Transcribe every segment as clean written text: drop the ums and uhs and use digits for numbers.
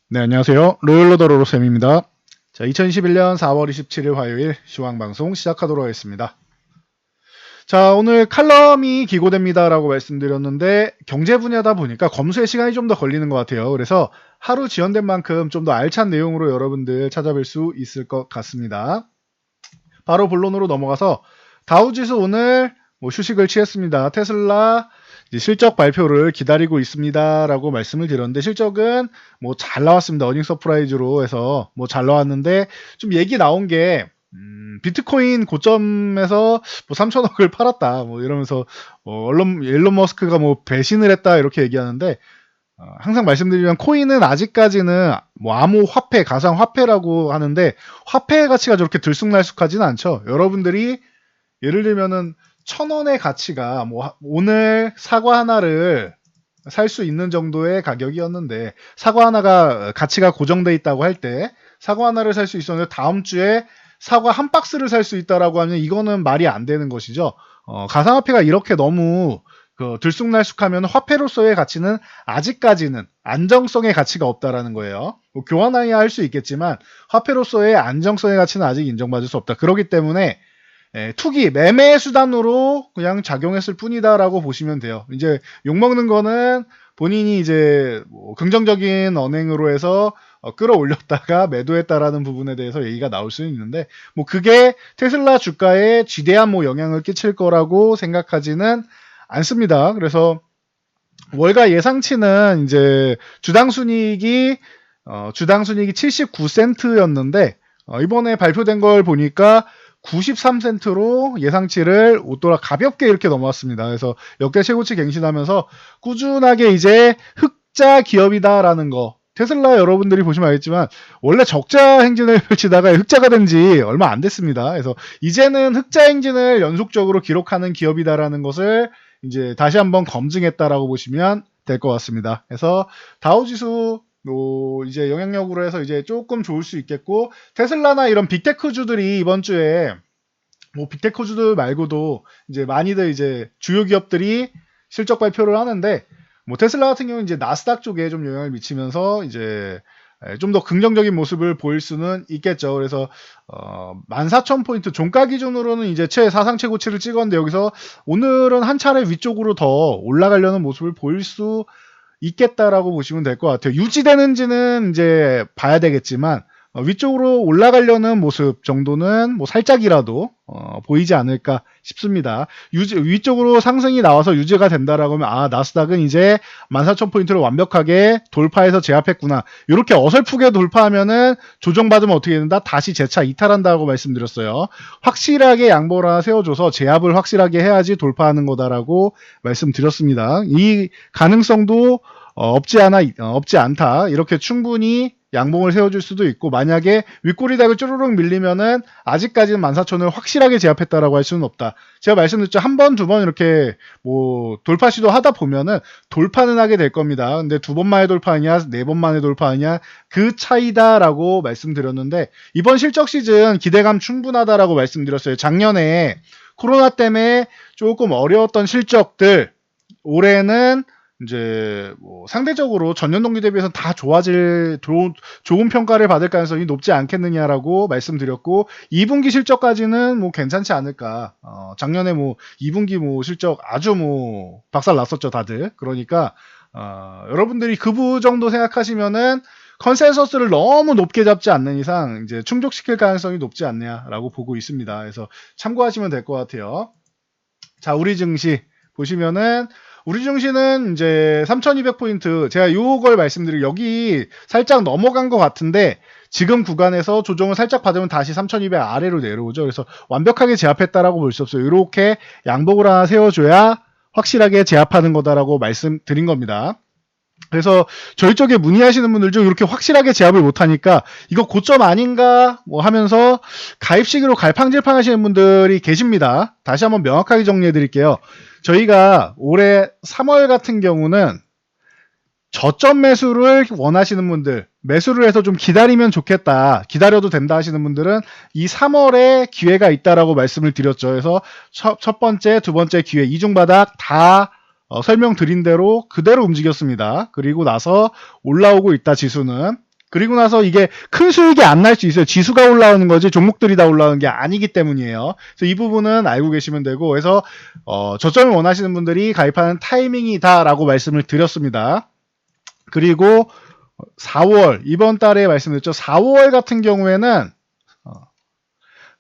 네, 안녕하세요. 로열러더로로 쌤입니다. 자, 2021년 4월 27일 화요일 시황방송 시작하도록 하겠습니다. 자, 오늘 칼럼이 기고됩니다라고 말씀드렸는데 경제 분야다 보니까 검수의 시간이 좀 더 걸리는 것 같아요. 그래서 하루 지연된 만큼 좀 더 알찬 내용으로 여러분들 찾아뵐 수 있을 것 같습니다. 바로 본론으로 넘어가서 다우지수 오늘 휴식을 취했습니다. 테슬라 실적 발표를 기다리고 있습니다라고 말씀을 드렸는데 실적은 잘 나왔습니다. 어닝 서프라이즈로 해서 잘 나왔는데 좀 얘기 나온 게 비트코인 고점에서 3천억을 팔았다 이러면서 언론 일론 머스크가 배신을 했다 이렇게 얘기하는데 항상 말씀드리면 코인은 아직까지는 암호 화폐, 가상 화폐라고 하는데 화폐의 가치가 저렇게 들쑥날쑥하지는 않죠. 여러분들이 예를 들면은 1,000원의 가치가 오늘 사과 하나를 살 수 있는 정도의 가격이었는데 사과 하나가 가치가 고정돼 있다고 할 때 사과 하나를 살 수 있었는데 다음 주에 사과 한 박스를 살 수 있다라고 하면 이거는 말이 안 되는 것이죠. 가상화폐가 이렇게 너무 들쑥날쑥하면 화폐로서의 가치는 아직까지는 안정성의 가치가 없다라는 거예요. 교환해야 할 수 있겠지만 화폐로서의 안정성의 가치는 아직 인정받을 수 없다. 그렇기 때문에 투기, 매매 수단으로 그냥 작용했을 뿐이다라고 보시면 돼요. 이제 욕먹는 거는 본인이 이제 긍정적인 언행으로 해서 끌어올렸다가 매도했다라는 부분에 대해서 얘기가 나올 수는 있는데 그게 테슬라 주가에 지대한 영향을 끼칠 거라고 생각하지는 않습니다. 그래서 월가 예상치는 이제 주당 순이익이 79센트였는데 이번에 발표된 걸 보니까 93센트로 예상치를 웃돌아 가볍게 이렇게 넘어왔습니다. 그래서 역대 최고치 갱신하면서 꾸준하게 이제 흑자 기업이다라는 거. 테슬라 여러분들이 보시면 알겠지만 원래 적자 행진을 펼치다가 흑자가 된 지 얼마 안 됐습니다. 그래서 이제는 흑자 행진을 연속적으로 기록하는 기업이다라는 것을 이제 다시 한번 검증했다라고 보시면 될 것 같습니다. 그래서 다우지수 이제 영향력으로 해서 이제 조금 좋을 수 있겠고 테슬라나 이런 빅테크주들이 이번 주에 빅테크주들 말고도 이제 많이들 이제 주요 기업들이 실적 발표를 하는데 테슬라 같은 경우는 이제 나스닥 쪽에 좀 영향을 미치면서 이제 좀 더 긍정적인 모습을 보일 수는 있겠죠. 그래서 14,000포인트 종가 기준으로는 이제 사상 최고치를 찍었는데 여기서 오늘은 한 차례 위쪽으로 더 올라가려는 모습을 보일 수 있겠다라고 보시면 될 것 같아요. 유지되는지는 이제 봐야 되겠지만 위쪽으로 올라가려는 모습 정도는 살짝이라도 보이지 않을까 싶습니다. 위쪽으로 상승이 나와서 유지가 된다라고 하면 나스닥은 이제 14,000포인트를 완벽하게 돌파해서 제압했구나. 이렇게 어설프게 돌파하면은 조정받으면 어떻게 된다? 다시 재차 이탈한다고 말씀드렸어요. 확실하게 양보를 하나 세워줘서 제압을 확실하게 해야지 돌파하는 거다라고 말씀드렸습니다. 이 가능성도 없지 않다. 이렇게 충분히 양봉을 세워줄 수도 있고 만약에 윗꼬리닥을 쭈르륵 밀리면은 아직까지는 14,000을 확실하게 제압했다라고 할 수는 없다. 제가 말씀드렸죠. 한 번, 두 번 이렇게 돌파 시도 하다 보면은 돌파는 하게 될 겁니다. 근데 두 번 만에 돌파하냐, 네 번 만에 돌파하냐 그 차이다라고 말씀드렸는데 이번 실적 시즌 기대감 충분하다라고 말씀드렸어요. 작년에 코로나 때문에 조금 어려웠던 실적들 올해는 이제 상대적으로 전년 동기 대비해서 다 좋은 평가를 받을 가능성이 높지 않겠느냐라고 말씀드렸고 2분기 실적까지는 괜찮지 않을까. 작년에 2분기 실적 아주 박살 났었죠 다들. 그러니까 여러분들이 그 정도 생각하시면은 컨센서스를 너무 높게 잡지 않는 이상 이제 충족시킬 가능성이 높지 않냐라고 보고 있습니다. 그래서 참고하시면 될 것 같아요. 자, 우리 증시 보시면은 우리 증시는 이제 3200포인트 제가 요걸 말씀드리고 여기 살짝 넘어간 것 같은데 지금 구간에서 조정을 살짝 받으면 다시 3200 아래로 내려오죠. 그래서 완벽하게 제압했다라고 볼 수 없어요. 이렇게 양복을 하나 세워줘야 확실하게 제압하는 거다라고 말씀드린 겁니다. 그래서 저희 쪽에 문의하시는 분들 중 이렇게 확실하게 제압을 못하니까 이거 고점 아닌가 하면서 가입식으로 갈팡질팡 하시는 분들이 계십니다. 다시 한번 명확하게 정리해 드릴게요. 저희가 올해 3월 같은 경우는 저점 매수를 원하시는 분들, 매수를 해서 좀 기다리면 좋겠다, 기다려도 된다 하시는 분들은 이 3월에 기회가 있다라고 말씀을 드렸죠. 그래서 첫 번째, 두 번째 기회, 이중바닥 다 설명드린 대로 그대로 움직였습니다. 그리고 나서 올라오고 있다 지수는. 그리고 나서 이게 큰 수익이 안 날 수 있어요. 지수가 올라오는 거지 종목들이 다 올라오는 게 아니기 때문이에요. 그래서 이 부분은 알고 계시면 되고, 그래서 저점을 원하시는 분들이 가입하는 타이밍이다라고 말씀을 드렸습니다. 그리고 4월, 이번 달에 말씀드렸죠. 4월 같은 경우에는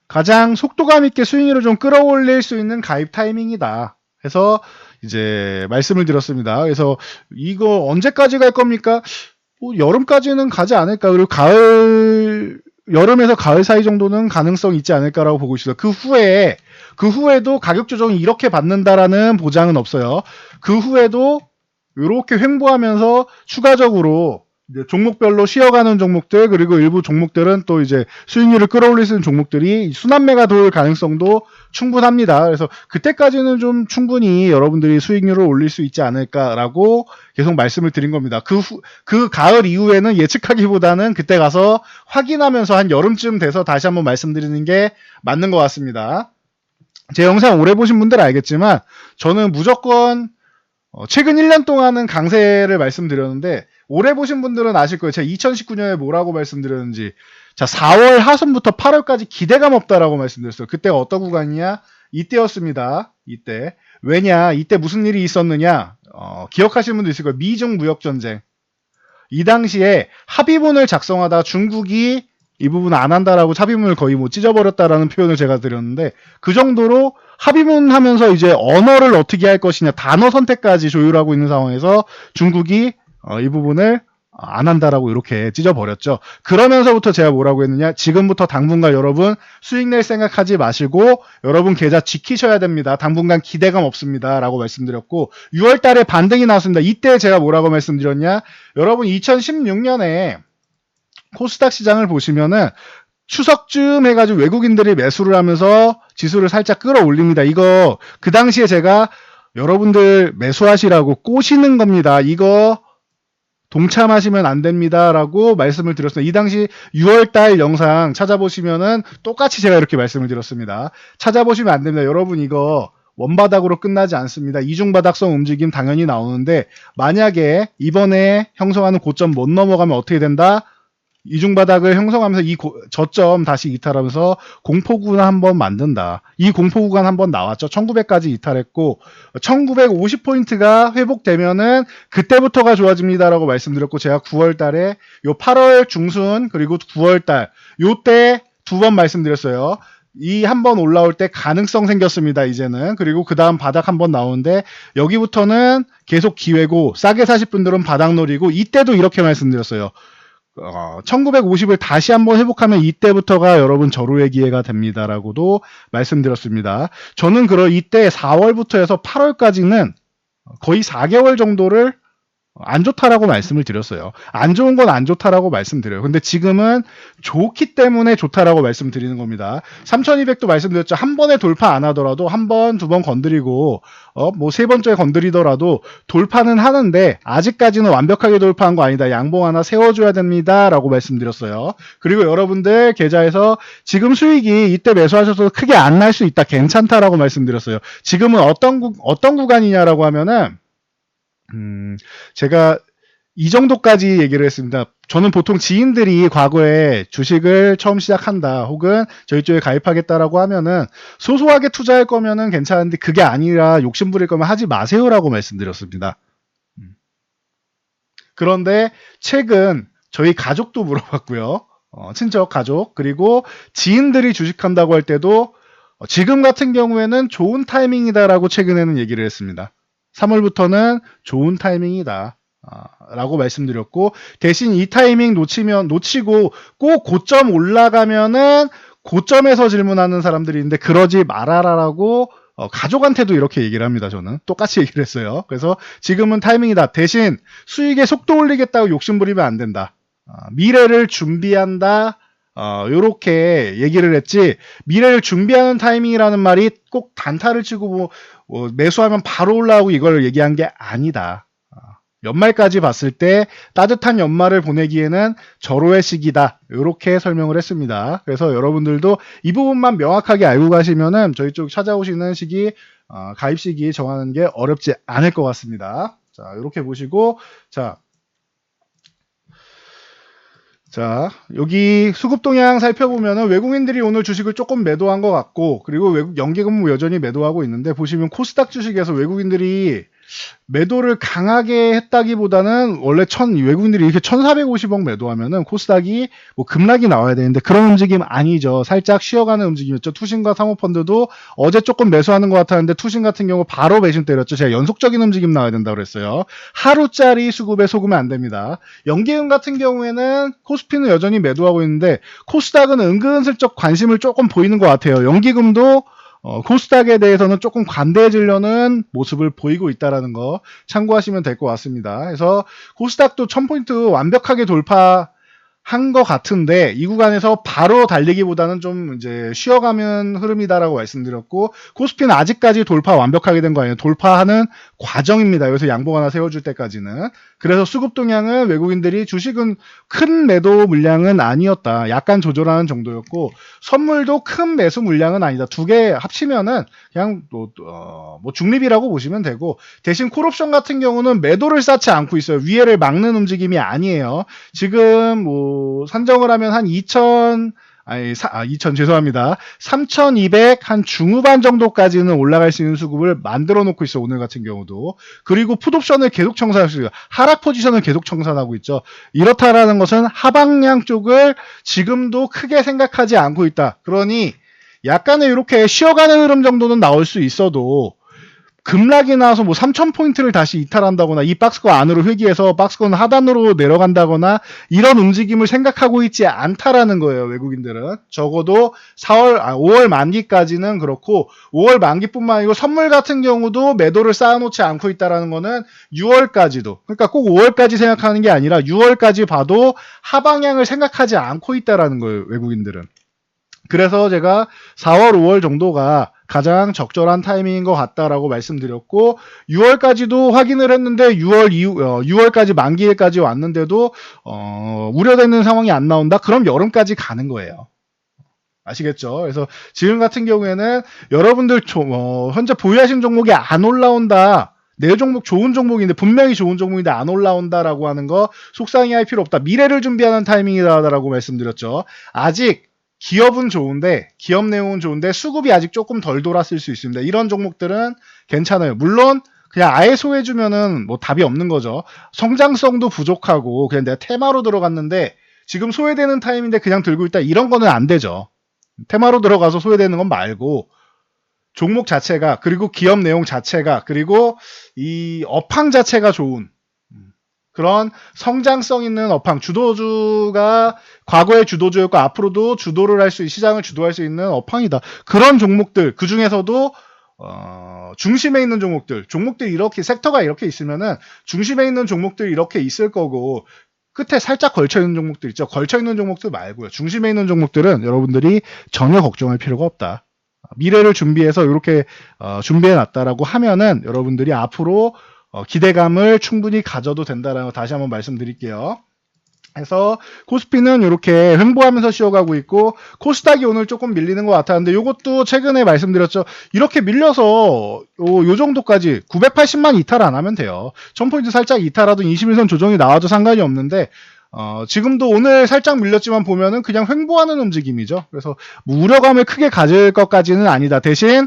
가장 속도감 있게 수익률을 좀 끌어올릴 수 있는 가입 타이밍이다. 해서 이제 말씀을 드렸습니다. 그래서 이거 언제까지 갈 겁니까? 뭐 여름까지는 가지 않을까. 그리고 여름에서 가을 사이 정도는 가능성이 있지 않을까라고 보고 있어요. 그 후에도 가격 조정이 이렇게 받는다라는 보장은 없어요. 그 후에도 이렇게 횡보하면서 추가적으로 이제 종목별로 쉬어가는 종목들, 그리고 일부 종목들은 또 이제 수익률을 끌어올릴 수 있는 종목들이 순환매가 돌 가능성도 충분합니다. 그래서 그때까지는 좀 충분히 여러분들이 수익률을 올릴 수 있지 않을까라고 계속 말씀을 드린 겁니다. 그 가을 이후에는 예측하기보다는 그때 가서 확인하면서 한 여름쯤 돼서 다시 한번 말씀드리는 게 맞는 것 같습니다. 제 영상 오래 보신 분들은 알겠지만 저는 무조건 최근 1년 동안은 강세를 말씀드렸는데, 오래 보신 분들은 아실 거예요. 제가 2019년에 뭐라고 말씀드렸는지. 자, 4월 하순부터 8월까지 기대감 없다라고 말씀드렸어요. 그때가 어떤 구간이냐? 이때였습니다. 이때. 왜냐? 이때 무슨 일이 있었느냐? 기억하시는 분도 있을 거예요. 미중 무역전쟁. 이 당시에 합의문을 작성하다 중국이 이 부분 안 한다라고 합의문을 거의 뭐 찢어버렸다라는 표현을 제가 드렸는데, 그 정도로 합의문 하면서 이제 언어를 어떻게 할 것이냐, 단어 선택까지 조율하고 있는 상황에서 중국이 이 부분을 안 한다라고 이렇게 찢어버렸죠. 그러면서부터 제가 뭐라고 했느냐, 지금부터 당분간 여러분 수익 낼 생각하지 마시고 여러분 계좌 지키셔야 됩니다. 당분간 기대감 없습니다 라고 말씀드렸고, 6월 달에 반등이 나왔습니다. 이때 제가 뭐라고 말씀드렸냐, 여러분 2016년에 코스닥 시장을 보시면은 추석쯤 해가지고 외국인들이 매수를 하면서 지수를 살짝 끌어올립니다. 이거 그 당시에 제가 여러분들 매수하시라고 꼬시는 겁니다. 이거 동참하시면 안 됩니다 라고 말씀을 드렸습니다. 이 당시 6월달 영상 찾아보시면은 똑같이 제가 이렇게 말씀을 드렸습니다. 찾아보시면 안 됩니다. 여러분 이거 원바닥으로 끝나지 않습니다. 이중바닥성 움직임 당연히 나오는데, 만약에 이번에 형성하는 고점 못 넘어가면 어떻게 된다? 이중바닥을 형성하면서 저점 다시 이탈하면서 공포구간 한번 만든다. 이 공포구간 한번 나왔죠. 1900까지 이탈했고 1950포인트가 회복되면은 그때부터가 좋아집니다라고 말씀드렸고, 제가 9월달에 요 8월 중순 그리고 9월달 요때 두 번 말씀드렸어요. 이 한번 올라올 때 가능성 생겼습니다. 이제는. 그리고 그 다음 바닥 한번 나오는데 여기부터는 계속 기회고, 싸게 사실 분들은 바닥 노리고, 이때도 이렇게 말씀드렸어요. 1950을 다시 한번 회복하면 이때부터가 여러분 절호의 기회가 됩니다라고도 말씀드렸습니다. 저는 이때 4월부터 해서 8월까지는 거의 4개월 정도를 안 좋다라고 말씀을 드렸어요. 안 좋은 건 안 좋다라고 말씀드려요. 근데 지금은 좋기 때문에 좋다라고 말씀드리는 겁니다. 3200도 말씀드렸죠. 한 번에 돌파 안 하더라도 한 번, 두 번 건드리고 뭐 세 번째 건드리더라도 돌파는 하는데 아직까지는 완벽하게 돌파한 거 아니다. 양봉 하나 세워줘야 됩니다 라고 말씀드렸어요. 그리고 여러분들 계좌에서 지금 수익이 이때 매수하셔서 크게 안 날 수 있다, 괜찮다라고 말씀드렸어요. 지금은 어떤 구간이냐라고 하면은 제가 이 정도까지 얘기를 했습니다. 저는 보통 지인들이 과거에 주식을 처음 시작한다 혹은 저희 쪽에 가입하겠다라고 하면은 소소하게 투자할 거면은 괜찮은데 그게 아니라 욕심 부릴 거면 하지 마세요라고 말씀드렸습니다. 그런데 최근 저희 가족도 물어봤고요. 친척, 가족, 그리고 지인들이 주식한다고 할 때도 지금 같은 경우에는 좋은 타이밍이다라고 최근에는 얘기를 했습니다. 3월부터는 좋은 타이밍이다 라고 말씀드렸고, 대신 이 타이밍 놓치고 꼭 고점 올라가면은 고점에서 질문하는 사람들이 있는데 그러지 말아라라고 가족한테도 이렇게 얘기를 합니다. 저는 똑같이 얘기를 했어요. 그래서 지금은 타이밍이다. 대신 수익에 속도 올리겠다고 욕심부리면 안 된다. 미래를 준비한다. 요렇게 얘기를 했지, 미래를 준비하는 타이밍이라는 말이 꼭 단타를 치고 매수하면 바로 올라오고 이걸 얘기한 게 아니다. 연말까지 봤을 때 따뜻한 연말을 보내기에는 절호의 시기다. 이렇게 설명을 했습니다. 그래서 여러분들도 이 부분만 명확하게 알고 가시면은 저희 쪽 찾아오시는 시기, 가입 시기 정하는 게 어렵지 않을 것 같습니다. 자, 이렇게 보시고, 자, 자, 여기 수급 동향 살펴보면은 외국인들이 오늘 주식을 조금 매도한 것 같고, 그리고 외국 연기금은 여전히 매도하고 있는데, 보시면 코스닥 주식에서 외국인들이 매도를 강하게 했다기보다는 원래 외국인들이 이렇게 1450억 매도하면은 코스닥이 뭐 급락이 나와야 되는데 그런 움직임 아니죠. 살짝 쉬어가는 움직임이었죠. 투신과 사모펀드도 어제 조금 매수하는 것 같았는데 투신 같은 경우 바로 매심 때렸죠. 제가 연속적인 움직임 나와야 된다고 그랬어요. 하루짜리 수급에 속으면 안 됩니다. 연기금 같은 경우에는 코스피는 여전히 매도하고 있는데 코스닥은 은근슬쩍 관심을 조금 보이는 것 같아요. 연기금도 코스닥에 대해서는 조금 관대해지려는 모습을 보이고 있다는 거 참고하시면 될 것 같습니다. 그래서 코스닥도 1000포인트 완벽하게 돌파한 것 같은데 이 구간에서 바로 달리기보다는 좀 이제 쉬어가면 흐름이다라고 말씀드렸고 코스피는 아직까지 돌파 완벽하게 된 거 아니에요. 돌파하는 과정입니다. 여기서 양봉 하나 세워줄 때까지는. 그래서 수급 동향은 외국인들이 주식은 큰 매도 물량은 아니었다. 약간 조절하는 정도였고 선물도 큰 매수 물량은 아니다. 두 개 합치면은 그냥 뭐 중립이라고 보시면 되고 대신 콜옵션 같은 경우는 매도를 쌓지 않고 있어요. 위에를 막는 움직임이 아니에요. 지금 뭐 산정을 하면 한 2000 죄송합니다. 3200 한 중후반 정도까지는 올라갈 수 있는 수급을 만들어 놓고 있어. 오늘 같은 경우도. 그리고 풋옵션을 계속 청산할 수 있어요. 하락 포지션을 계속 청산하고 있죠. 이렇다라는 것은 하방향 쪽을 지금도 크게 생각하지 않고 있다. 그러니 약간의 이렇게 쉬어가는 흐름 정도는 나올 수 있어도 급락이 나서 뭐 3000포인트를 다시 이탈한다거나 이 박스권 안으로 회귀해서 박스권 하단으로 내려간다거나 이런 움직임을 생각하고 있지 않다라는 거예요. 외국인들은. 적어도 5월 만기까지는 그렇고 5월 만기뿐만 아니고 선물 같은 경우도 매도를 쌓아놓지 않고 있다라는 거는 6월까지도 그러니까 꼭 5월까지 생각하는 게 아니라 6월까지 봐도 하방향을 생각하지 않고 있다라는 거예요. 외국인들은. 그래서 제가 4월, 5월 정도가 가장 적절한 타이밍인 것 같다라고 말씀드렸고 6월까지도 확인을 했는데 6월까지 만기일까지 왔는데도 우려되는 상황이 안 나온다? 그럼 여름까지 가는 거예요. 아시겠죠? 그래서 지금 같은 경우에는 여러분들 현재 보유하신 종목이 안 올라온다. 내 종목 좋은 종목인데 분명히 좋은 종목인데 안 올라온다라고 하는 거 속상해할 필요 없다. 미래를 준비하는 타이밍이다라고 말씀드렸죠. 아직 기업은 좋은데 기업 내용은 좋은데 수급이 아직 조금 덜 돌았을 수 있습니다. 이런 종목들은 괜찮아요. 물론 그냥 아예 소외해주면은 뭐 답이 없는 거죠. 성장성도 부족하고 그냥 내가 테마로 들어갔는데 지금 소외되는 타임인데 그냥 들고 있다 이런 거는 안 되죠. 테마로 들어가서 소외되는 건 말고 종목 자체가 그리고 기업 내용 자체가 그리고 이 업황 자체가 좋은 그런 성장성 있는 업황 주도주가 과거의 주도주였고 앞으로도 주도를 할 수 시장을 주도할 수 있는 업황이다. 그런 종목들 그 중에서도 중심에 있는 종목들 이렇게 섹터가 이렇게 있으면은 중심에 있는 종목들이 이렇게 있을 거고 끝에 살짝 걸쳐 있는 종목들 있죠. 걸쳐 있는 종목들 말고요. 중심에 있는 종목들은 여러분들이 전혀 걱정할 필요가 없다. 미래를 준비해서 이렇게 준비해 놨다라고 하면은 여러분들이 앞으로 기대감을 충분히 가져도 된다라는 거 다시 한번 말씀드릴게요. 그래서 코스피는 이렇게 횡보하면서 쉬어가고 있고 코스닥이 오늘 조금 밀리는 것 같았는데 이것도 최근에 말씀드렸죠. 이렇게 밀려서 요 정도까지 980만 이탈 안 하면 돼요. 1000포인트 살짝 이탈하던 21선 조정이 나와도 상관이 없는데 지금도 오늘 살짝 밀렸지만 보면은 그냥 횡보하는 움직임이죠. 그래서 뭐 우려감을 크게 가질 것까지는 아니다. 대신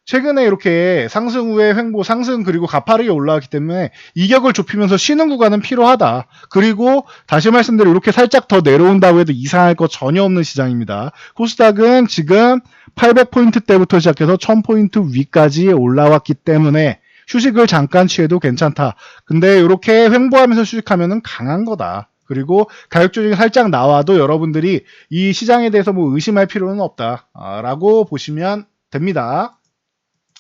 최근에 이렇게 상승 후에 횡보, 상승 그리고 가파르게 올라왔기 때문에 이격을 좁히면서 쉬는 구간은 필요하다. 그리고 다시 말씀드려 이렇게 살짝 더 내려온다고 해도 이상할 거 전혀 없는 시장입니다. 코스닥은 지금 800포인트 때부터 시작해서 1000포인트 위까지 올라왔기 때문에 휴식을 잠깐 취해도 괜찮다. 근데 이렇게 횡보하면서 휴식하면은 강한 거다. 그리고 가격 조정이 살짝 나와도 여러분들이 이 시장에 대해서 뭐 의심할 필요는 없다라고 보시면 됩니다.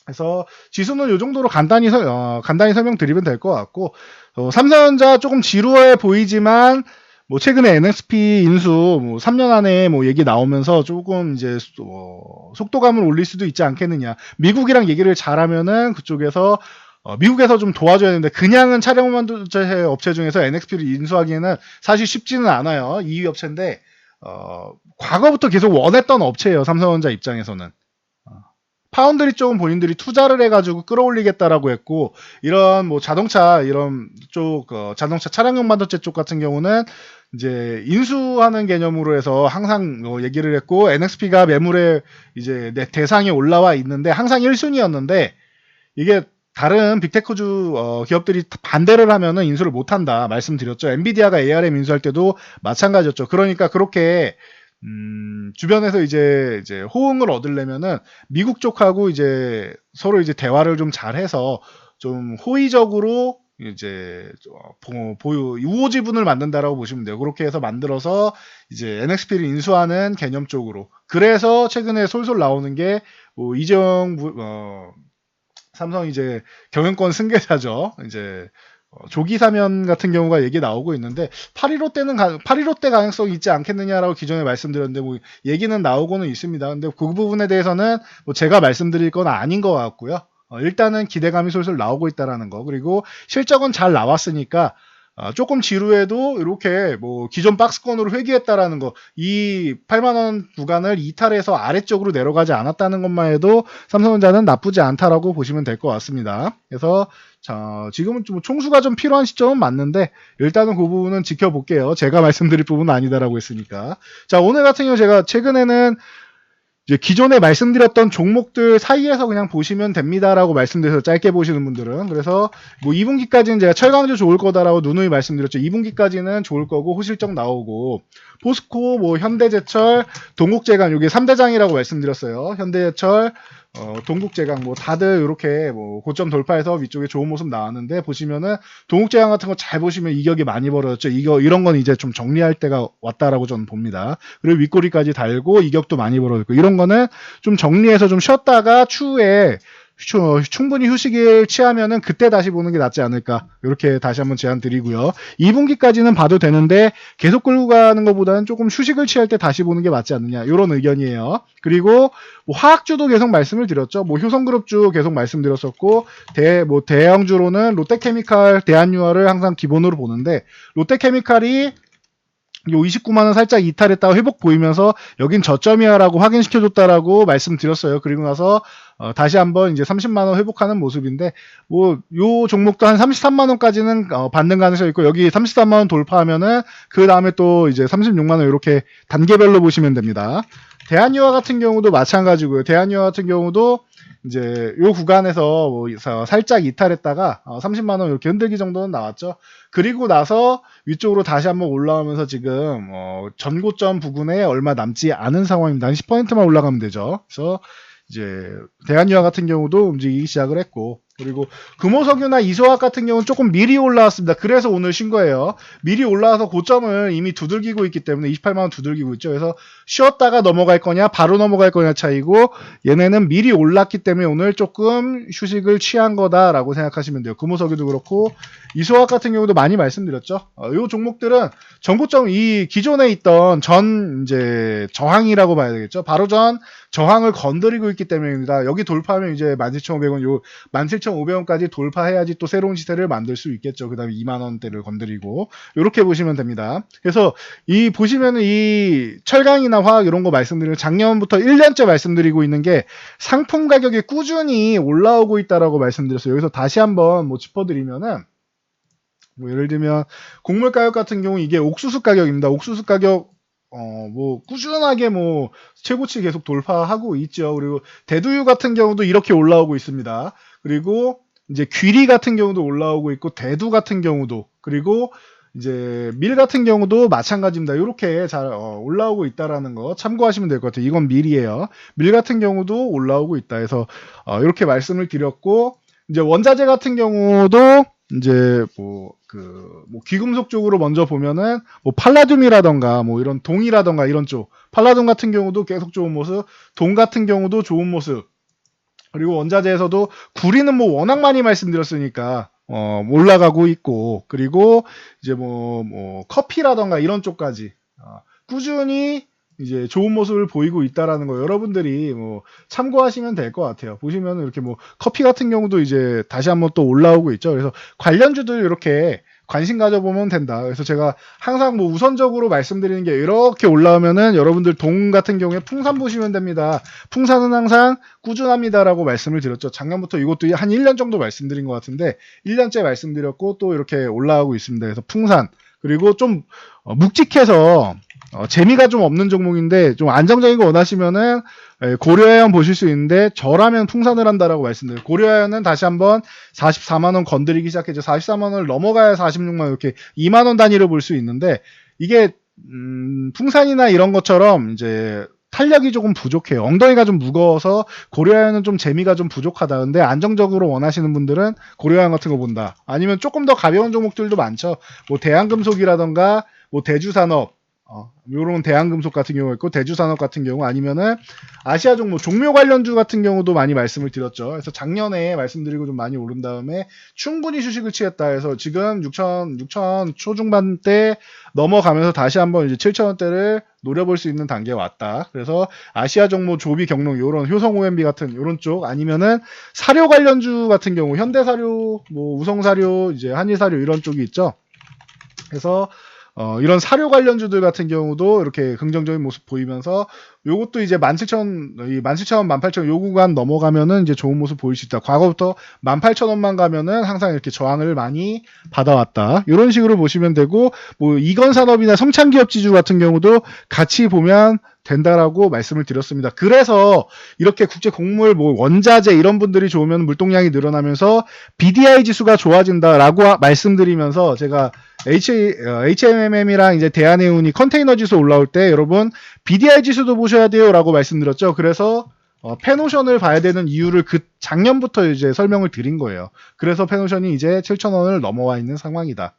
그래서 지수는 이 정도로 간단히 설명드리면 될 것 같고 삼성전자 조금 지루해 보이지만 뭐 최근에 NXP 인수 뭐 3년 안에 뭐 얘기 나오면서 조금 이제 속도감을 올릴 수도 있지 않겠느냐. 미국이랑 얘기를 잘하면은 그쪽에서 미국에서 좀 도와줘야 되는데 그냥은 차량 만두제 업체 중에서 NXP를 인수하기에는 사실 쉽지는 않아요. 2위 업체인데 과거부터 계속 원했던 업체예요. 삼성전자 입장에서는. 파운드리 쪽은 본인들이 투자를 해가지고 끌어올리겠다라고 했고, 이런 뭐 자동차 이런 쪽 자동차 차량용 반도체 쪽 같은 경우는 이제 인수하는 개념으로 해서 항상 얘기를 했고, NXP가 매물에 이제 대상에 올라와 있는데 항상 1순위였는데 이게 다른 빅테크주 기업들이 반대를 하면은 인수를 못한다 말씀드렸죠. 엔비디아가 ARM 인수할 때도 마찬가지였죠. 그러니까 그렇게 주변에서 이제 호응을 얻으려면은 미국 쪽하고 이제 서로 이제 대화를 좀 잘해서 좀 호의적으로 이제 보유 우호 지분을 만든다라고 보시면 돼요. 그렇게 해서 만들어서 이제 NXP를 인수하는 개념 쪽으로. 그래서 최근에 솔솔 나오는 게 뭐 이재용 삼성 이제 경영권 승계자죠. 이제 조기 사면 같은 경우가 얘기 나오고 있는데 8.15대 가능성이 있지 않겠느냐라고 기존에 말씀드렸는데 뭐 얘기는 나오고는 있습니다. 근데 그 부분에 대해서는 뭐 제가 말씀드릴 건 아닌 것 같고요. 일단은 기대감이 솔솔 나오고 있다라는 거. 그리고 실적은 잘 나왔으니까 조금 지루해도 이렇게 뭐 기존 박스권으로 회귀했다라는 거, 이 8만 원 구간을 이탈해서 아래쪽으로 내려가지 않았다는 것만 해도 삼성전자는 나쁘지 않다라고 보시면 될 것 같습니다. 그래서 자, 지금은 좀 총수가 좀 필요한 시점은 맞는데 일단은 그 부분은 지켜볼게요. 제가 말씀드릴 부분은 아니다라고 했으니까. 자, 오늘 같은 경우 제가 최근에는 이제 기존에 말씀드렸던 종목들 사이에서 그냥 보시면 됩니다라고 말씀드려서 짧게 보시는 분들은, 그래서 뭐 2분기까지는 제가 철강주 좋을 거다라고 누누이 말씀드렸죠. 2분기까지는 좋을 거고 호실적 나오고, 포스코, 뭐 현대제철, 동국제강 요게 3대장이라고 말씀드렸어요. 현대제철, 동국제강 뭐 다들 이렇게 뭐 고점 돌파해서 위쪽에 좋은 모습 나왔는데, 보시면은 동국제강 같은 거 잘 보시면 이격이 많이 벌어졌죠. 이런 건 이제 좀 정리할 때가 왔다라고 저는 봅니다. 그리고 윗꼬리까지 달고 이격도 많이 벌어졌고, 이런 거는 좀 정리해서 좀 쉬었다가 추후에 충분히 휴식을 취하면은 그때 다시 보는 게 낫지 않을까, 이렇게 다시 한번 제안 드리고요. 2분기까지는 봐도 되는데 계속 끌고 가는 것보다는 조금 휴식을 취할 때 다시 보는 게 맞지 않느냐, 이런 의견이에요. 그리고 뭐 화학주도 계속 말씀을 드렸죠. 뭐 효성그룹주 계속 말씀드렸었고, 대형주로는 롯데케미칼, 대한유화를 항상 기본으로 보는데, 롯데케미칼이 요 29만원 살짝 이탈했다가 회복 보이면서 여긴 저점이야라고 확인시켜줬다라고 말씀드렸어요. 그리고 나서 다시 한번 이제 30만원 회복하는 모습인데, 뭐 요 종목도 한 33만원까지는 받는 가능성이 있고, 여기 33만원 돌파하면은 그 다음에 또 이제 36만원 이렇게 단계별로 보시면 됩니다. 대한유화 같은 경우도 마찬가지고요. 대한유화 같은 경우도 이제 요 구간에서 뭐 살짝 이탈했다가 30만원 이렇게 흔들기 정도는 나왔죠. 그리고 나서 위쪽으로 다시 한번 올라오면서 지금 전고점 부근에 얼마 남지 않은 상황입니다. 한 10%만 올라가면 되죠. 그래서 이제 대한유화 같은 경우도 움직이기 시작을 했고, 그리고 금호석유나 이소학 같은 경우는 조금 미리 올라왔습니다. 그래서 오늘 신 거예요. 미리 올라와서 고점을 이미 두들기고 있기 때문에 28만원 두들기고 있죠. 그래서 쉬었다가 넘어갈 거냐 바로 넘어갈 거냐 차이고, 얘네는 미리 올랐기 때문에 오늘 조금 휴식을 취한 거다라고 생각하시면 돼요. 금호석유도 그렇고 이소학 같은 경우도 많이 말씀드렸죠. 이 종목들은 전고점, 이 기존에 있던 전 이제 저항이라고 봐야 되겠죠. 바로 전 저항을 건드리고 있기 때문입니다. 여기 돌파하면 이제 17,500원, 요 17,500원까지 돌파해야지 또 새로운 시세를 만들 수 있겠죠. 그 다음에 2만원대를 건드리고, 이렇게 보시면 됩니다. 그래서 이 보시면은 이 철강이나 화학 이런 거 말씀드리면 작년부터 1년째 말씀드리고 있는 게 상품 가격이 꾸준히 올라오고 있다라고 말씀드렸어요. 여기서 다시 한번 뭐 짚어드리면은, 뭐 예를 들면 곡물 가격 같은 경우 이게 옥수수 가격입니다. 옥수수 가격 뭐 꾸준하게 뭐 최고치 계속 돌파하고 있죠. 그리고 대두유 같은 경우도 이렇게 올라오고 있습니다. 그리고 이제 귀리 같은 경우도 올라오고 있고, 대두 같은 경우도, 그리고 이제 밀 같은 경우도 마찬가지입니다. 이렇게 잘 올라오고 있다라는 거 참고하시면 될 것 같아요. 이건 밀이에요. 밀 같은 경우도 올라오고 있다 해서 이렇게 말씀을 드렸고, 이제 원자재 같은 경우도 이제 뭐 귀금속 쪽으로 먼저 보면은 뭐 팔라듐이라던가 뭐 이런 동이라던가 이런 쪽, 팔라듐 같은 경우도 계속 좋은 모습, 동 같은 경우도 좋은 모습, 그리고 원자재에서도 구리는 뭐 워낙 많이 말씀드렸으니까 올라가고 있고, 그리고 이제 뭐 커피라던가 이런 쪽까지 꾸준히 이제 좋은 모습을 보이고 있다라는 거, 여러분들이 뭐 참고하시면 될 것 같아요. 보시면 이렇게 뭐 커피 같은 경우도 이제 다시 한번 또 올라오고 있죠. 그래서 관련주들 이렇게 관심 가져보면 된다. 그래서 제가 항상 뭐 우선적으로 말씀드리는 게 이렇게 올라오면은 여러분들 동 같은 경우에 풍산 보시면 됩니다. 풍산은 항상 꾸준합니다라고 말씀을 드렸죠. 작년부터 이것도 한 1년 정도 말씀드린 것 같은데 1년째 말씀드렸고 또 이렇게 올라가고 있습니다. 그래서 풍산 그리고 좀 묵직해서 재미가 좀 없는 종목인데 좀 안정적인 거 원하시면은 고려아연 보실 수 있는데 저라면 풍산을 한다라고 말씀드려요. 고려아연은 다시 한번 44만원 건드리기 시작했죠. 44만원을 넘어가야 46만원 이렇게 2만원 단위로 볼 수 있는데 이게 풍산이나 이런 것처럼 이제 탄력이 조금 부족해요. 엉덩이가 좀 무거워서 고려아연은 좀 재미가 좀 부족하다. 근데 안정적으로 원하시는 분들은 고려아연 같은 거 본다. 아니면 조금 더 가벼운 종목들도 많죠. 뭐 대한금속이라던가 뭐 대주산업 요런 대한금속 같은 경우 있고 대주산업 같은 경우 아니면은 아시아 종목 종묘 관련주 같은 경우도 많이 말씀을 드렸죠. 그래서 작년에 말씀드리고 좀 많이 오른 다음에 충분히 휴식을 취했다 해서 지금 6천 초중반 대 넘어가면서 다시 한번 이제 7,000원대를 노려볼 수 있는 단계에 왔다. 그래서 아시아 종목 조비 경록 요런 효성 OMB 같은 요런 쪽 아니면은 사료 관련주 같은 경우 현대사료 뭐 우성사료 이제 한일사료 이런 쪽이 있죠. 그래서 이런 사료 관련주들 같은 경우도 이렇게 긍정적인 모습 보이면서 요것도 이제 17,000원, 18,000원 요 구간 넘어가면은 이제 좋은 모습 보일 수 있다. 과거부터 18,000원만 가면은 항상 이렇게 저항을 많이 받아왔다. 이런 식으로 보시면 되고, 뭐 이건산업이나 성창기업지주 같은 경우도 같이 보면 된다라고 말씀을 드렸습니다. 그래서 이렇게 국제 곡물, 뭐 원자재 이런 분들이 좋으면 물동량이 늘어나면서 BDI 지수가 좋아진다라고 말씀드리면서 제가 HMM이랑 이제 대한해운이 컨테이너 지수 올라올 때 여러분 BDI 지수도 보셔야 돼요라고 말씀드렸죠. 그래서 페노션을 봐야 되는 이유를 그 작년부터 이제 설명을 드린 거예요. 그래서 페노션이 이제 7,000원을 넘어와 있는 상황이다.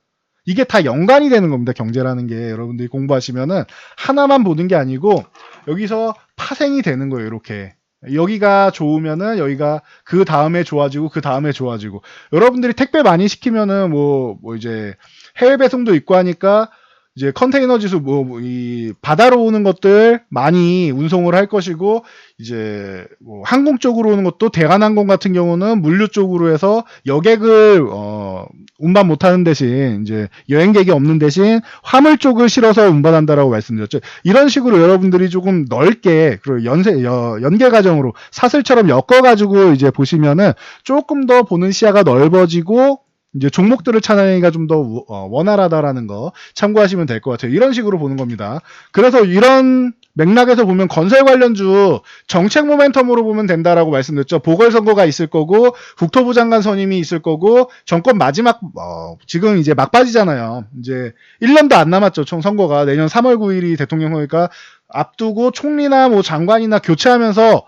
이게 다 연관이 되는 겁니다. 경제라는 게 여러분들이 공부하시면은 하나만 보는 게 아니고 여기서 파생이 되는 거예요. 이렇게 여기가 좋으면은 여기가 그 다음에 좋아지고 그 다음에 좋아지고 여러분들이 택배 많이 시키면은 뭐 이제 해외 배송도 있고 하니까 이제 컨테이너 지수 이 바다로 오는 것들 많이 운송을 할 것이고 이제 뭐 항공 쪽으로 오는 것도 대한항공 같은 경우는 물류 쪽으로 해서 여객을 운반 못하는 대신 이제 여행객이 없는 대신 화물 쪽을 실어서 운반한다라고 말씀드렸죠. 이런 식으로 여러분들이 조금 넓게 그리고 연계 과정으로 사슬처럼 엮어가지고 이제 보시면은 조금 더 보는 시야가 넓어지고. 이제 종목들을 찾아내기가 좀 더 원활하다라는 거 참고하시면 될 것 같아요. 이런 식으로 보는 겁니다. 그래서 이런 맥락에서 보면 건설 관련주 정책 모멘텀으로 보면 된다라고 말씀드렸죠. 보궐선거가 있을 거고 국토부 장관 선임이 있을 거고 정권 마지막 지금 이제 막바지잖아요. 이제 1년도 안 남았죠. 총 선거가 내년 3월 9일이 대통령 선거니까 앞두고 총리나 뭐 장관이나 교체하면서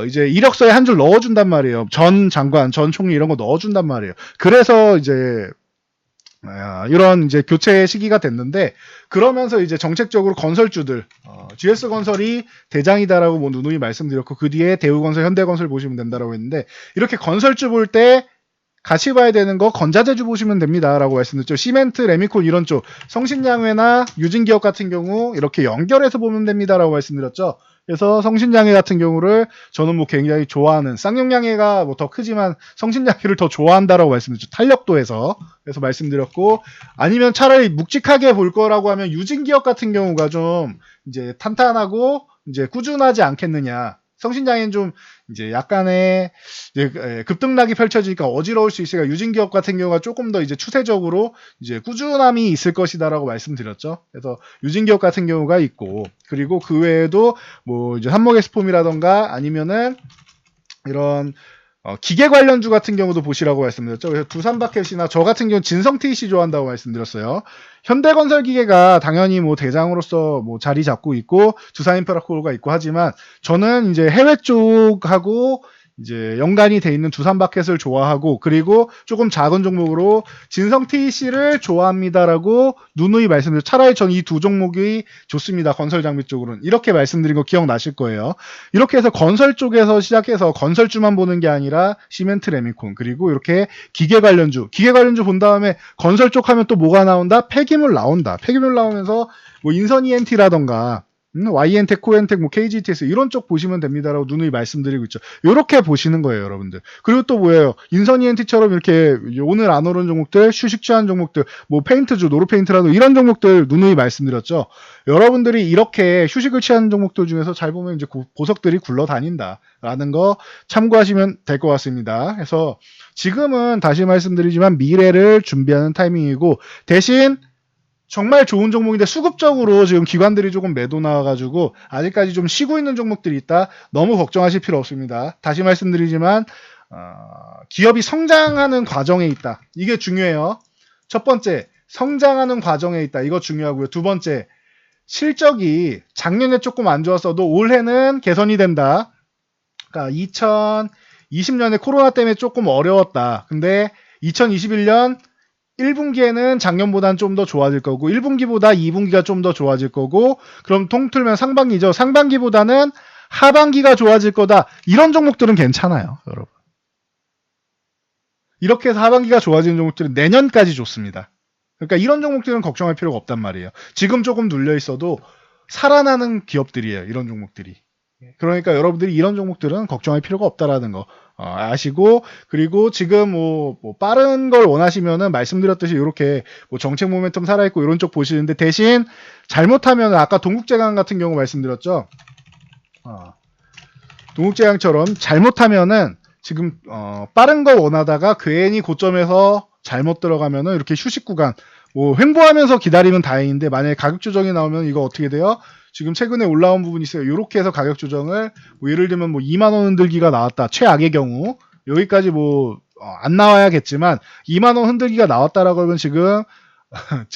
이제 이력서에 한 줄 넣어준단 말이에요. 전 장관, 전 총리 이런 거 넣어준단 말이에요. 그래서 이제 이런 이제 교체 시기가 됐는데 그러면서 이제 정책적으로 건설주들 GS건설이 대장이다라고 뭐 누누이 말씀드렸고 그 뒤에 대우건설, 현대건설 보시면 된다라고 했는데 이렇게 건설주 볼 때 같이 봐야 되는 거 건자재주 보시면 됩니다라고 말씀드렸죠. 시멘트, 레미콘 이런 쪽 성신양회나 유진기업 같은 경우 이렇게 연결해서 보면 됩니다라고 말씀드렸죠. 그래서 성신양회 같은 경우를 저는 뭐 굉장히 좋아하는 쌍용양회가 뭐 더 크지만 성신양회를 더 좋아한다라고 말씀드렸죠. 탄력도에서 그래서 말씀드렸고 아니면 차라리 묵직하게 볼 거라고 하면 유진기업 같은 경우가 좀 이제 탄탄하고 이제 꾸준하지 않겠느냐. 성신양회는 좀 이제 약간의 이제 급등락이 펼쳐지니까 어지러울 수 있으니까 유진기업 같은 경우가 조금 더 이제 추세적으로 이제 꾸준함이 있을 것이다라고 말씀드렸죠. 그래서 유진기업 같은 경우가 있고 그리고 그 외에도 뭐 이제 한목엑스폼이라던가 아니면은 이런 기계 관련주 같은 경우도 보시라고 말씀드렸죠. 그래서 두산바켓이나 저 같은 경우는 진성TC 좋아한다고 말씀드렸어요. 현대건설기계가 당연히 뭐 대장으로서 뭐 자리 잡고 있고 두산인프라코어가 있고 하지만 저는 이제 해외 쪽하고 이제 연관이 돼 있는 두산바켓을 좋아하고 그리고 조금 작은 종목으로 진성TC를 좋아합니다라고 누누이 말씀드렸죠. 차라리 전 이 두 종목이 좋습니다. 건설 장비 쪽으로는 이렇게 말씀드린 거 기억나실 거예요. 이렇게 해서 건설 쪽에서 시작해서 건설주만 보는 게 아니라 시멘트, 레미콘 그리고 이렇게 기계 관련주 본 다음에 건설 쪽 하면 또 뭐가 나온다? 폐기물 나온다. 폐기물 나오면서 뭐 인선 ENT라던가 YN텍, 코엔텍, 뭐 KGTS 이런 쪽 보시면 됩니다라고 누누이 말씀드리고 있죠. 이렇게 보시는 거예요, 여러분들. 그리고 또 뭐예요? 인선 ENT처럼 이렇게 오늘 안 오른 종목들, 휴식 취한 종목들, 뭐 페인트주, 노르페인트라도 이런 종목들 누누이 말씀드렸죠. 여러분들이 이렇게 휴식을 취하는 종목들 중에서 잘 보면 이제 보석들이 굴러다닌다라는 거 참고하시면 될 것 같습니다. 그래서 지금은 다시 말씀드리지만 미래를 준비하는 타이밍이고 대신 정말 좋은 종목인데 수급적으로 지금 기관들이 조금 매도 나와가지고 아직까지 좀 쉬고 있는 종목들이 있다. 너무 걱정하실 필요 없습니다. 다시 말씀드리지만 기업이 성장하는 과정에 있다. 이게 중요해요. 첫 번째, 성장하는 과정에 있다. 이거 중요하고요. 두 번째, 실적이 작년에 조금 안 좋았어도 올해는 개선이 된다. 그러니까 2020년에 코로나 때문에 조금 어려웠다. 근데 2021년 1분기에는 작년보다는 좀 더 좋아질 거고 1분기보다 2분기가 좀 더 좋아질 거고 그럼 통틀면 상반기죠. 상반기보다는 하반기가 좋아질 거다. 이런 종목들은 괜찮아요, 여러분. 이렇게 해서 하반기가 좋아지는 종목들은 내년까지 좋습니다. 그러니까 이런 종목들은 걱정할 필요가 없단 말이에요. 지금 조금 눌려 있어도 살아나는 기업들이에요, 이런 종목들이. 그러니까 여러분들이 이런 종목들은 걱정할 필요가 없다라는 거 아시고, 그리고 지금 뭐 빠른 걸 원하시면은 말씀드렸듯이 이렇게 뭐 정책 모멘텀 살아있고 이런 쪽 보시는데 대신 잘못하면 아까 동국제강 같은 경우 말씀드렸죠. 동국제강처럼 잘못하면은 지금 빠른 걸 원하다가 괜히 고점에서 잘못 들어가면은 이렇게 휴식 구간 뭐 횡보하면서 기다리면 다행인데 만약에 가격 조정이 나오면 이거 어떻게 돼요? 지금 최근에 올라온 부분이 있어요. 이렇게 해서 가격 조정을 뭐 예를 들면 뭐 2만 원 흔들기가 나왔다. 최악의 경우 여기까지 뭐 안 나와야겠지만 2만 원 흔들기가 나왔다라고 하면 지금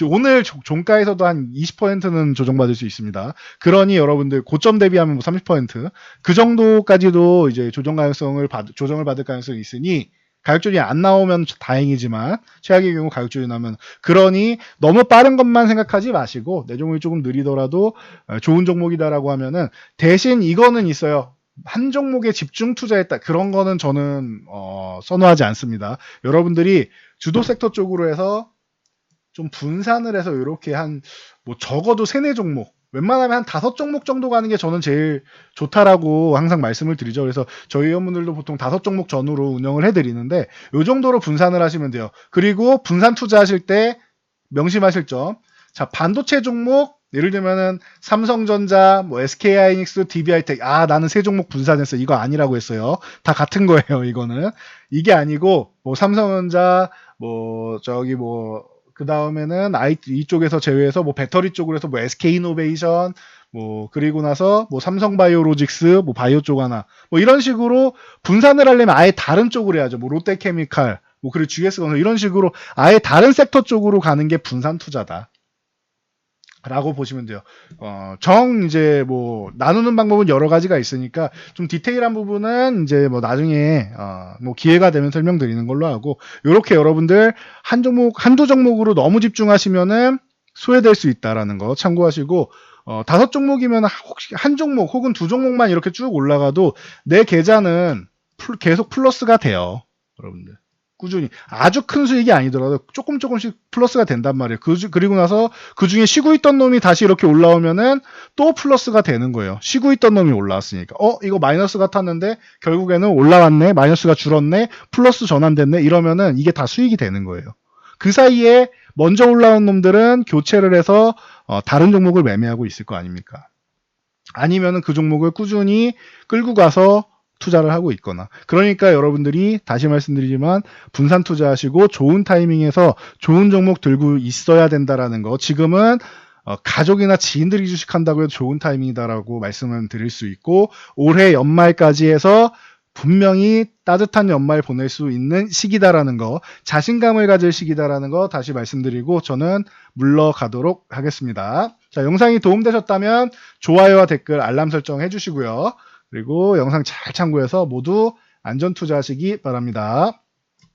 오늘 종가에서도 한 20%는 조정받을 수 있습니다. 그러니 여러분들 고점 대비하면 뭐 30%그 정도까지도 이제 조정을 받을 가능성이 있으니 가격 조정이 안 나오면 다행이지만 최악의 경우 가격 조정이 나오면 그러니 너무 빠른 것만 생각하지 마시고 내 종목이 조금 느리더라도 좋은 종목이다라고 하면은 대신 이거는 있어요. 한 종목에 집중 투자했다. 그런 거는 저는 선호하지 않습니다. 여러분들이 주도 섹터 쪽으로 해서 좀 분산을 해서 이렇게 뭐 적어도 3-4종목 웬만하면 한 5종목 정도 가는 게 저는 제일 좋다라고 항상 말씀을 드리죠. 그래서 저희 회원분들도 보통 5종목 전후로 운영을 해드리는데 이 정도로 분산을 하시면 돼요. 그리고 분산 투자하실 때 명심하실 점. 자, 반도체 종목 예를 들면은 삼성전자, 뭐 SK하이닉스, DB하이텍 나는 3종목 분산했어. 이거 아니라고 했어요. 다 같은 거예요. 이거는 이게 아니고 뭐 삼성전자 그 다음에는 이쪽에서 제외해서 뭐 배터리 쪽으로 해서 뭐 SK이노베이션 그리고 나서 뭐 삼성바이오로직스 뭐 바이오 쪽 하나 뭐 이런 식으로 분산을 하려면 아예 다른 쪽으로 해야죠. 뭐 롯데케미칼 그리고 GS건설 이런 식으로 아예 다른 섹터 쪽으로 가는 게 분산 투자다. 라고 보시면 돼요. 이제 뭐 나누는 방법은 여러 가지가 있으니까 좀 디테일한 부분은 이제 뭐 나중에 뭐 기회가 되면 설명드리는 걸로 하고 요렇게 여러분들 한두 종목으로 너무 집중하시면은 소외될 수 있다라는 거 참고하시고 5종목이면 혹시 한 종목 혹은 2종목만 이렇게 쭉 올라가도 내 계좌는 계속 플러스가 돼요. 여러분들. 꾸준히 아주 큰 수익이 아니더라도 조금씩 플러스가 된단 말이에요. 그리고 나서 그 중에 쉬고 있던 놈이 다시 이렇게 올라오면은 또 플러스가 되는 거예요. 쉬고 있던 놈이 올라왔으니까 이거 마이너스 같았는데 결국에는 올라왔네, 마이너스가 줄었네, 플러스 전환됐네 이러면은 이게 다 수익이 되는 거예요. 그 사이에 먼저 올라온 놈들은 교체를 해서 다른 종목을 매매하고 있을 거 아닙니까? 아니면은 그 종목을 꾸준히 끌고 가서 투자를 하고 있거나. 그러니까 여러분들이 다시 말씀드리지만 분산 투자하시고 좋은 타이밍에서 좋은 종목 들고 있어야 된다라는 거. 지금은 가족이나 지인들이 주식한다고 해도 좋은 타이밍이다라고 말씀을 드릴 수 있고 올해 연말까지 해서 분명히 따뜻한 연말 보낼 수 있는 시기다라는 거, 자신감을 가질 시기다라는 거 다시 말씀드리고 저는 물러가도록 하겠습니다. 자, 영상이 도움되셨다면 좋아요와 댓글, 알람 설정 해주시고요. 그리고 영상 잘 참고해서 모두 안전 투자하시기 바랍니다.